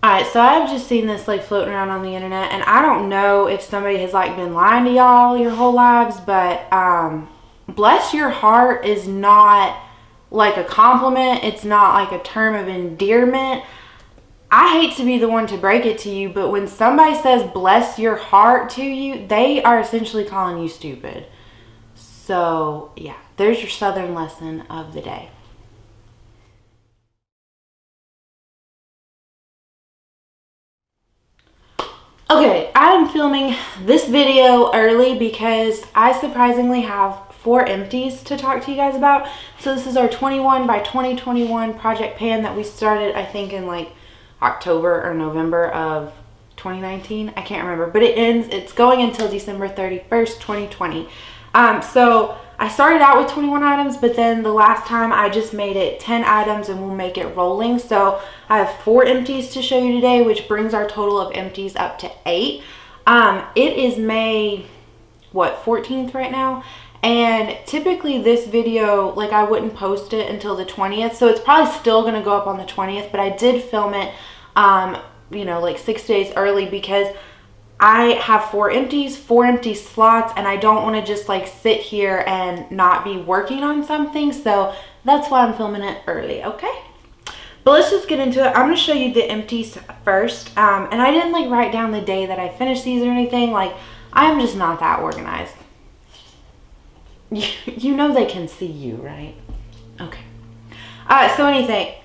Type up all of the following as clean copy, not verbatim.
Alright, so I've just seen this like floating around on the internet, and I don't know if somebody has like been lying to y'all your whole lives, but bless your heart is not like a compliment. It's not like a term of endearment. I hate to be the one to break it to you, but when somebody says bless your heart to you, they are essentially calling you stupid. So yeah, there's your Southern lesson of the day. Okay, I'm filming this video early because I surprisingly have 4 empties to talk to you guys about. So this is our 21 by 2021 project pan that we started, I think, in like October or November of 2019. I can't remember, but it's going until December 31st, 2020. So I started out with 21 items, but then the last time I just made it 10 items and we'll make it rolling. So I have 4 empties to show you today, which brings our total of empties up to 8. It is May, what, 14th right now? And typically this video, like, I wouldn't post it until the 20th. So it's probably still going to go up on the 20th, but I did film it, you know, like 6 days early because I have 4 empties, 4 empty slots, and I don't want to just like sit here and not be working on something. So that's why I'm filming it early, okay? But let's just get into it. I'm going to show you the empties first. And I didn't like write down the day that I finished these or anything. Like, I'm just not that organized. You know they can see you, right? Okay. So anyway,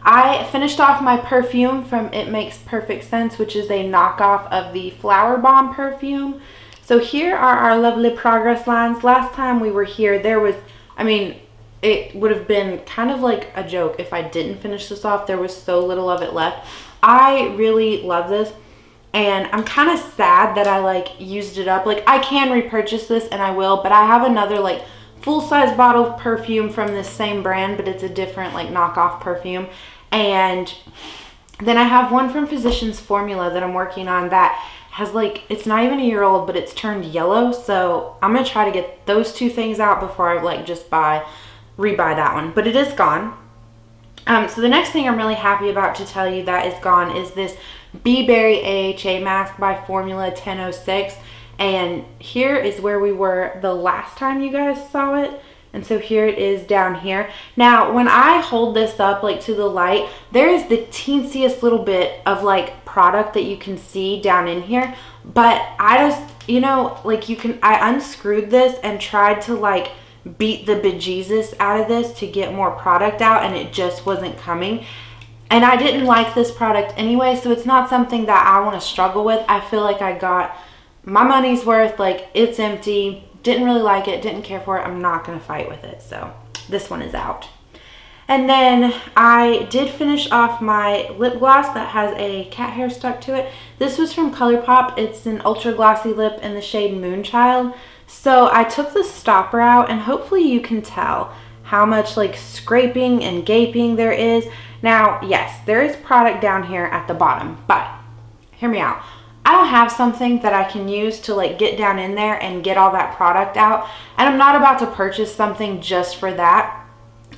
I finished off my perfume from It Makes Perfect Sense, which is a knockoff of the Flowerbomb perfume. So here are our lovely progress lines. Last time we were here, there was, I mean, it would have been kind of like a joke if I didn't finish this off. There was so little of it left. I really love this, and I'm kind of sad that I like used it up. Like, I can repurchase this, and I will, but I have another like full-size bottle of perfume from this same brand, but it's a different like knockoff perfume. And then I have one from Physicians Formula that I'm working on that has like, it's not even a year old, but it's turned yellow. So I'm gonna try to get those 2 things out before I like just rebuy that one, but it is gone. So the next thing I'm really happy about to tell you that is gone is this Bee Berry AHA mask by Formula 1006. And here is where we were the last time you guys saw it. And so here it is down here. Now, when I hold this up like to the light, there is the teensiest little bit of like product that you can see down in here. But I just, you know, like I unscrewed this and tried to like beat the bejesus out of this to get more product out, and it just wasn't coming. And I didn't like this product anyway, so it's not something that I want to struggle with. I feel like I got my money's worth. Like, it's empty. Didn't really like it, didn't care for it. I'm not going to fight with it. So this one is out. And then I did finish off my lip gloss that has a cat hair stuck to it. This was from ColourPop. It's an Ultra Glossy Lip in the shade Moonchild. So I took the stopper out, and hopefully you can tell how much like scraping and gaping there is. Now, yes, there is product down here at the bottom, but hear me out. I don't have something that I can use to like get down in there and get all that product out. And I'm not about to purchase something just for that.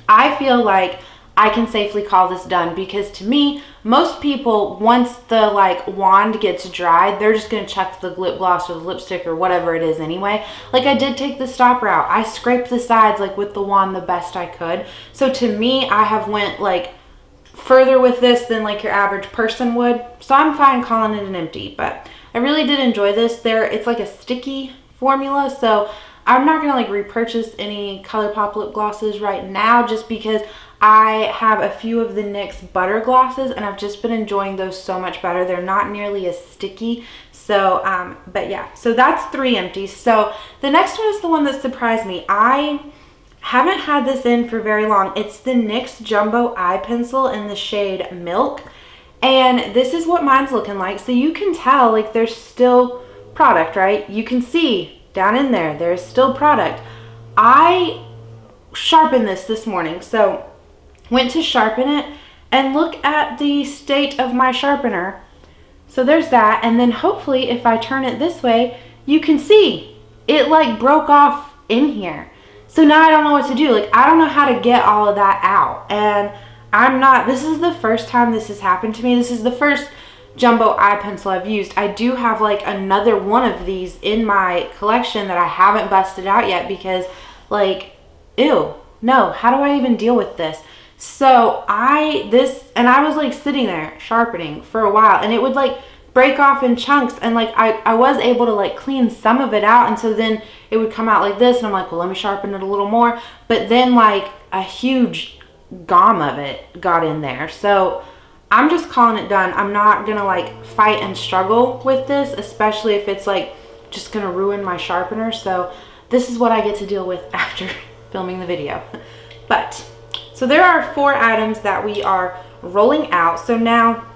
I feel like I can safely call this done, because to me, most people, once the like wand gets dry, they're just going to chuck the lip gloss or the lipstick or whatever it is anyway. Like, I did take the stopper out. I scraped the sides like with the wand the best I could. So to me, I have went like further with this than like your average person would. So I'm fine calling it an empty, but I really did enjoy this. It's like a sticky formula, so I'm not gonna like repurchase any ColourPop lip glosses right now, just because I have a few of the NYX butter glosses and I've just been enjoying those so much better. They're not nearly as sticky. So but yeah, so that's 3 empties. So the next one is the one that surprised me. I haven't had this in for very long. It's the NYX Jumbo eye pencil in the shade Milk, and this is what mine's looking like. So you can tell like there's still product, right? You can see down in there there's still product. I sharpened this morning, so went to sharpen it, and look at the state of my sharpener. So there's that, and then hopefully if I turn it this way, you can see it like broke off in here. So now I don't know what to do. Like, I don't know how to get all of that out. And this is the first time this has happened to me. This is the first jumbo eye pencil I've used. I do have like another one of these in my collection that I haven't busted out yet because like, ew, no, how do I even deal with this? So I was like sitting there sharpening for a while and it would like break off in chunks, and like I was able to like clean some of it out, and so then it would come out like this, and I'm like, well, let me sharpen it a little more. But then like a huge gom of it got in there. So I'm just calling it done. I'm not gonna like fight and struggle with this, especially if it's like just gonna ruin my sharpener. So this is what I get to deal with after filming the video. But so there are 4 items that we are rolling out. So now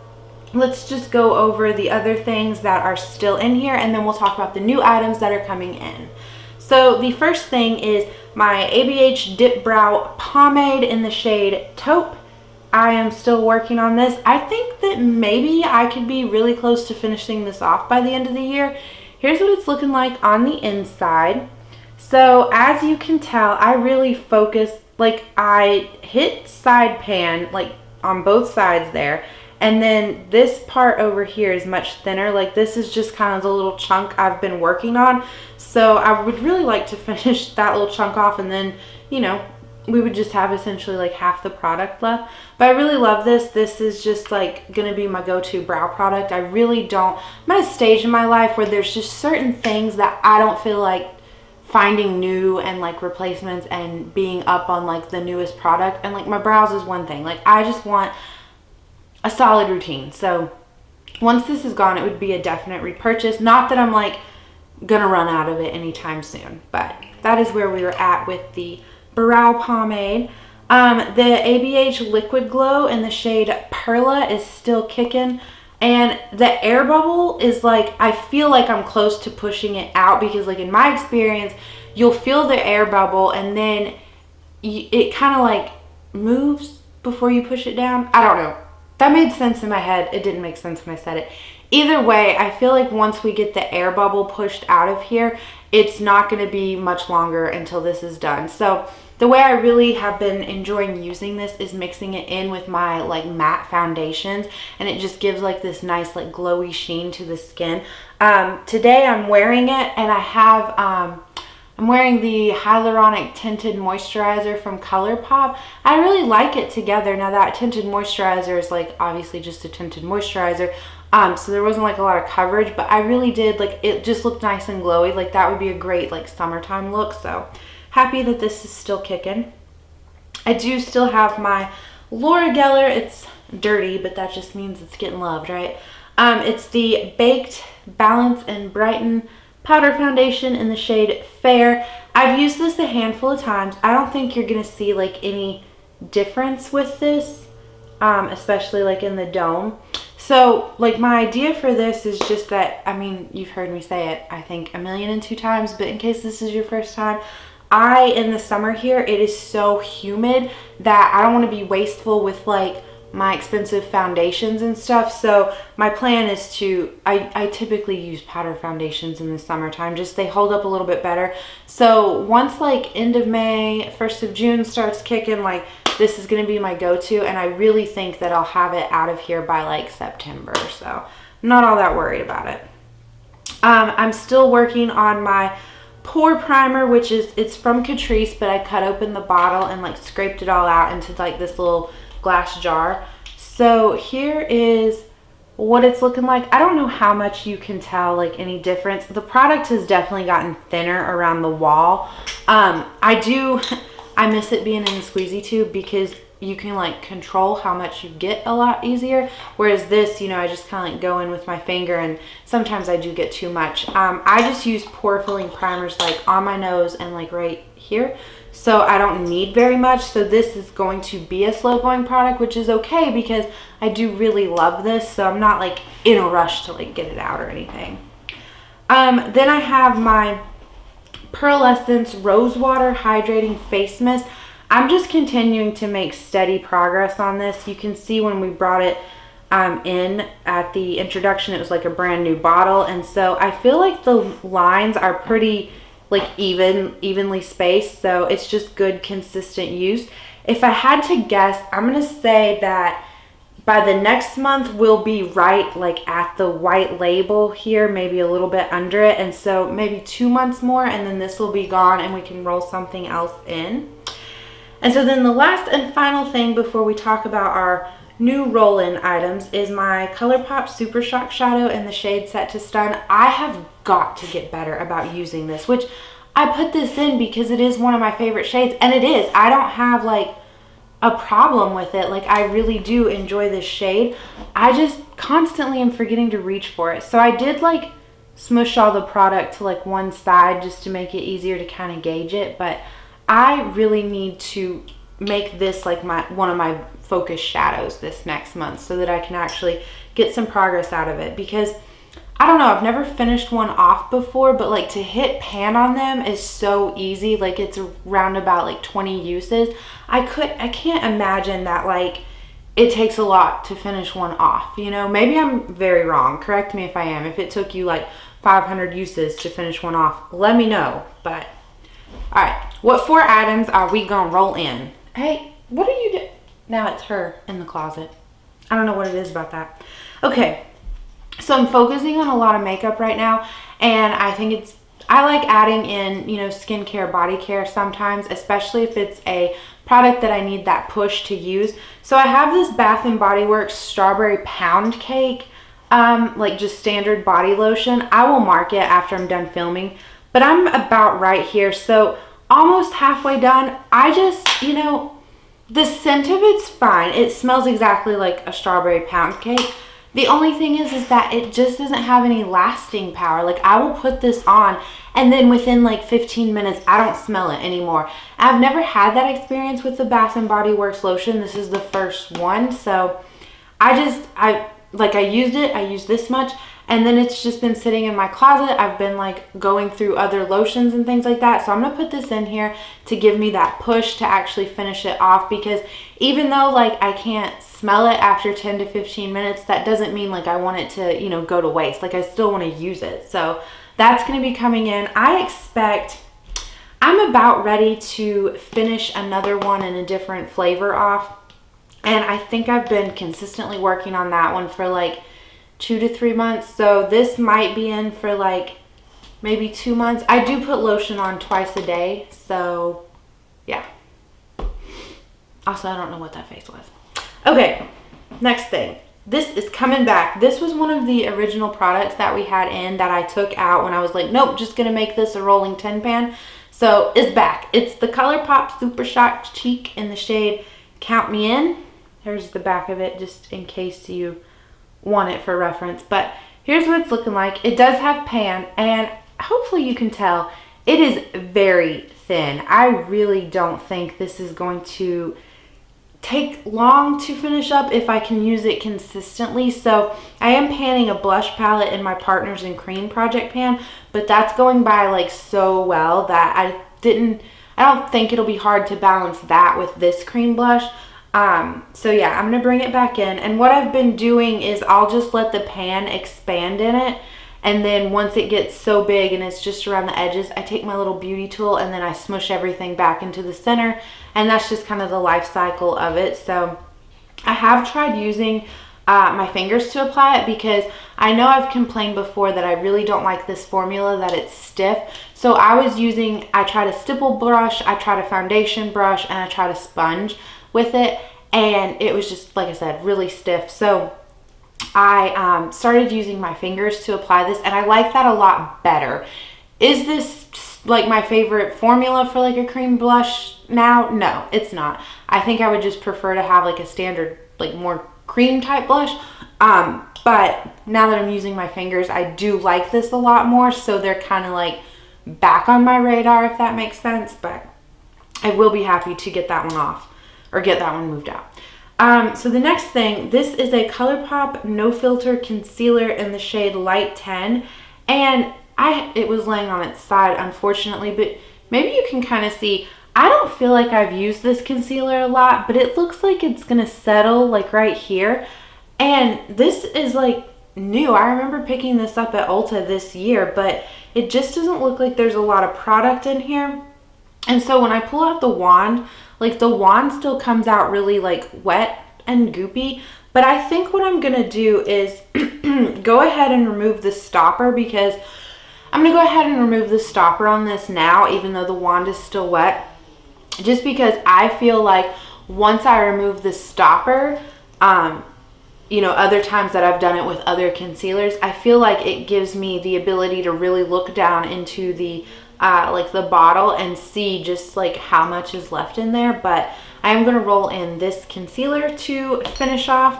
let's just go over the other things that are still in here, and then we'll talk about the new items that are coming in. So the first thing is my ABH Dipbrow Pomade in the shade Taupe. I am still working on this. I think that maybe I could be really close to finishing this off by the end of the year. Here's what it's looking like on the inside. So as you can tell, I really focus, like I hit side pan like on both sides there. And then this part over here is much thinner. Like this is just kind of the little chunk I've been working on. So I would really like to finish that little chunk off, and then, you know, we would just have essentially like half the product left. But I really love this. This is just like gonna be my go-to brow product. I really don't, I'm at a stage in my life where there's just certain things that I don't feel like finding new and like replacements and being up on like the newest product. And like my brows is one thing. Like I just want a solid routine. So once this is gone, it would be a definite repurchase. Not that I'm like gonna run out of it anytime soon, but that is where we were at with the brow pomade. The ABH Liquid Glow in the shade Perla is still kicking, and the air bubble is like, I feel like I'm close to pushing it out, because like in my experience, you'll feel the air bubble and then it kind of like moves before you push it down. I don't know. That made sense in my head. It didn't make sense when I said it. Either way, I feel like once we get the air bubble pushed out of here, it's not going to be much longer until this is done. So the way I really have been enjoying using this is mixing it in with my like matte foundations, and it just gives like this nice like glowy sheen to the skin. Today I'm wearing it, and I have I'm wearing the hyaluronic tinted moisturizer from ColourPop. I really like it together. Now that tinted moisturizer is like obviously just a tinted moisturizer, so there wasn't like a lot of coverage, but I really did like, it just looked nice and glowy. Like that would be a great like summertime look. So happy that this is still kicking. I do still have my Laura Geller. It's dirty, but that just means it's getting loved, right? It's the Baked Balance and Brighten powder foundation in the shade Fair. I've used this a handful of times. I don't think you're gonna see like any difference with this, especially like in the dome. So like my idea for this is just that, I mean, you've heard me say it I think 1,000,002 times, but in case this is your first time, in the summer here, it is so humid that I don't want to be wasteful with like my expensive foundations and stuff. So my plan is to, I typically use powder foundations in the summertime, just they hold up a little bit better. So once like end of May, 1st of June starts kicking, like this is going to be my go-to, and I really think that I'll have it out of here by like September. So I'm not all that worried about it. I'm still working on my pore primer, which is, it's from Catrice, but I cut open the bottle and like scraped it all out into like this little glass jar. So here is what it's looking like. I don't know how much you can tell like any difference. The product has definitely gotten thinner around the wall. I miss it being in the squeezy tube, because you can like control how much you get a lot easier, whereas this, you know, I just kind of like go in with my finger, and sometimes I do get too much. I just use pore filling primers like on my nose and like right here, so I don't need very much. So this is going to be a slow going product, which is okay because I do really love this, so I'm not like in a rush to like get it out or anything. Then I have my Pearlessence Rosewater Hydrating Face Mist. I'm just continuing to make steady progress on this. You can see when we brought it in at the introduction, it was like a brand new bottle, and so I feel like the lines are pretty like evenly spaced, so it's just good consistent use. If I had to guess, I'm going to say that by the next month we'll be right like at the white label here, maybe a little bit under it. And so maybe 2 months more, and then this will be gone and we can roll something else in. And so then the last and final thing before we talk about our new roll-in items is my ColourPop Supershock shadow in the shade Set to Stun. I have got to get better about using this, which I put this in because it is one of my favorite shades, and it is. I don't have like a problem with it. Like, I really do enjoy this shade. I just constantly am forgetting to reach for it. So I did like smush all the product to like one side just to make it easier to kind of gauge it, but I really need to make this like one of my focus shadows this next month so that I can actually get some progress out of it, because I don't know, I've never finished one off before, but like to hit pan on them is so easy. Like, it's around about like 20 uses. I can't imagine that like it takes a lot to finish one off, you know? Maybe I'm very wrong. Correct me if I am. If it took you like 500 uses to finish one off, let me know. But all right, what 4 items are we gonna roll in? Hey, what are you doing? Now it's her in the closet. I don't know what it is about that. Okay. So I'm focusing on a lot of makeup right now, and I like adding in, you know, skincare, body care sometimes, especially if it's a product that I need that push to use. So I have this Bath & Body Works Strawberry Pound Cake, like just standard body lotion. I will mark it after I'm done filming, but I'm about right here. So almost halfway done. I just, you know, the scent of it's fine. It smells exactly like a strawberry pound cake. The only thing is that it just doesn't have any lasting power. Like, I will put this on and then within like 15 minutes, I don't smell it anymore. I've never had that experience with the Bath & Body Works lotion. This is the first one. So I used it, I used this much, and then it's just been sitting in my closet. I've been like going through other lotions and things like that. So I'm gonna put this in here to give me that push to actually finish it off, because even though like I can't smell it after 10 to 15 minutes, that doesn't mean like I want it to, you know, go to waste. Like, I still want to use it. So that's gonna be coming in. I'm about ready to finish another one in a different flavor off. And I think I've been consistently working on that one for like 2 to 3 months. So this might be in for like maybe 2 months. I do put lotion on twice a day. So yeah. Also, I don't know what that face was. Okay, next thing. This is coming back. This was one of the original products that we had in that I took out when I was like, nope, just gonna make this a rolling 10 pan. So it's back. It's the ColourPop Supershock Cheek in the shade Count Me In. There's the back of it, just in case you want it for reference. But here's what it's looking like. It does have pan, and hopefully you can tell it is very thin. I really don't think this is going to take long to finish up if I can use it consistently. So I am panning a blush palette in my Partners in Cream project pan, but that's going by like so well that I don't think it'll be hard to balance that with this cream blush. So yeah, I'm gonna bring it back in, and what I've been doing is I'll just let the pan expand in it, and then once it gets so big and it's just around the edges, I take my little beauty tool and then I smush everything back into the center, and that's just kind of the life cycle of it. So I have tried using my fingers to apply it, because I know I've complained before that I really don't like this formula, that it's stiff. So I tried a stipple brush, I tried a foundation brush, and I tried a sponge with it, and it was just, like I said, really stiff. So I started using my fingers to apply this, and I like that a lot better. Is this like my favorite formula for like a cream blush now? No, it's not. I think I would just prefer to have like a standard, like more cream type blush. But now that I'm using my fingers, I do like this a lot more. So they're kind of like back on my radar, if that makes sense. But I will be happy to get that one off, or get that one moved out. So the next thing, this is a ColourPop No Filter Concealer in the shade Light 10. And it was laying on its side, unfortunately, but maybe you can kind of see, I don't feel like I've used this concealer a lot, but it looks like it's going to settle like right here. And this is like new. I remember picking this up at Ulta this year, but it just doesn't look like there's a lot of product in here. And so when I pull out the wand, Like the wand still comes out really like wet and goopy, but I think what I'm gonna do is go ahead and remove the stopper, because I'm gonna go ahead and remove the stopper on this now, even though the wand is still wet, just because I feel like once I remove the stopper, you know, other times that I've done it with other concealers, I feel like it gives me the ability to really look down into the like the bottle and see just like how much is left in there. But I am going to roll in this concealer to finish off.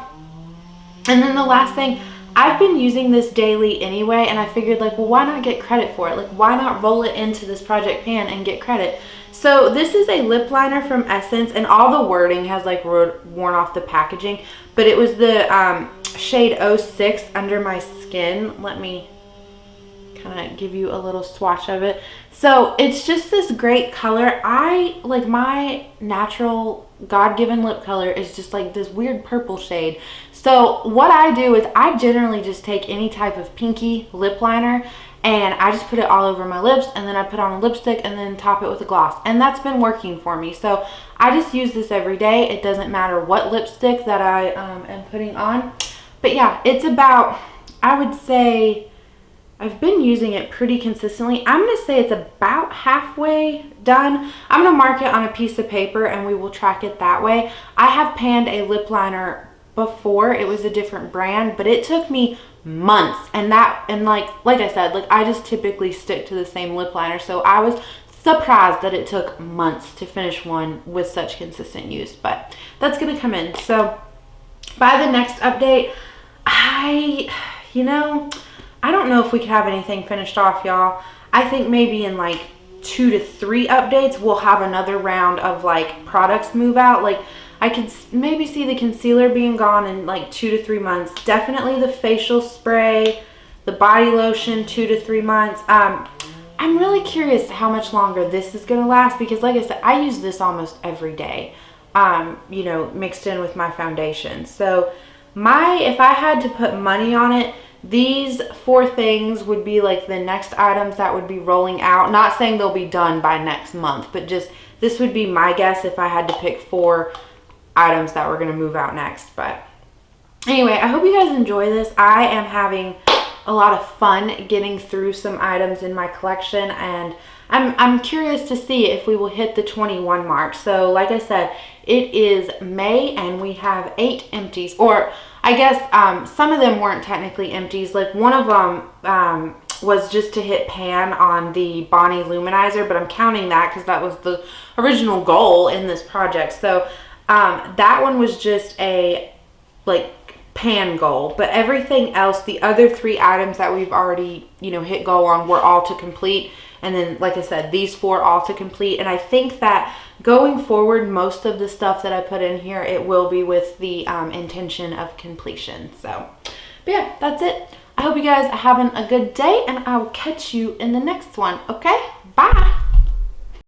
And then the last thing, I've been using this daily anyway, and I figured like, well, why not get credit for it? Like, why not roll it into this project pan and get credit? So this is a lip liner from Essence, and all the wording has like worn off the packaging, but it was the shade 06 Under My Skin. Let me kind of give you a little swatch of it. So it's just this great color. I like my natural God-given lip color is just like this weird purple shade. So what I do is I generally just take any type of pinky lip liner and I just put it all over my lips, and then I put on a lipstick and then top it with a gloss, and that's been working for me. So I just use this every day. It doesn't matter what lipstick that I am putting on. But yeah, it's about, I would say, I've been using it pretty consistently. I'm going to say it's about halfway done. I'm going to mark it on a piece of paper and we will track it that way. I have panned a lip liner before. It was a different brand, but it took me months. And like I said, like I just typically stick to the same lip liner. So I was surprised that it took months to finish one with such consistent use, but that's going to come in. So by the next update, I don't know if we could have anything finished off, y'all. I think maybe in like 2 to 3 updates, we'll have another round of like products move out. Like I could maybe see the concealer being gone in like 2 to 3 months. Definitely the facial spray, the body lotion, 2 to 3 months. I'm really curious how much longer this is going to last, because like I said, I use this almost every day, you know, mixed in with my foundation. So if I had to put money on it, these 4 things would be like the next items that would be rolling out. Not saying they'll be done by next month, but just this would be my guess if I had to pick 4 items that were going to move out next. But anyway, I hope you guys enjoy this. I am having a lot of fun getting through some items in my collection, and I'm curious to see if we will hit the 21 mark. So like I said, it is May and we have 8 empties, or I guess some of them weren't technically empties. Like one of them was just to hit pan on the Bonnie-Lou Manizer, but I'm counting that because that was the original goal in this project. So that one was just a like pan goal, but everything else, the other 3 items that we've already, you know, hit goal on, were all to complete. And then, like I said, these 4 all to complete. And I think that going forward, most of the stuff that I put in here, it will be with the intention of completion. So, but yeah, that's it. I hope you guys are having a good day, and I will catch you in the next one. Okay, bye.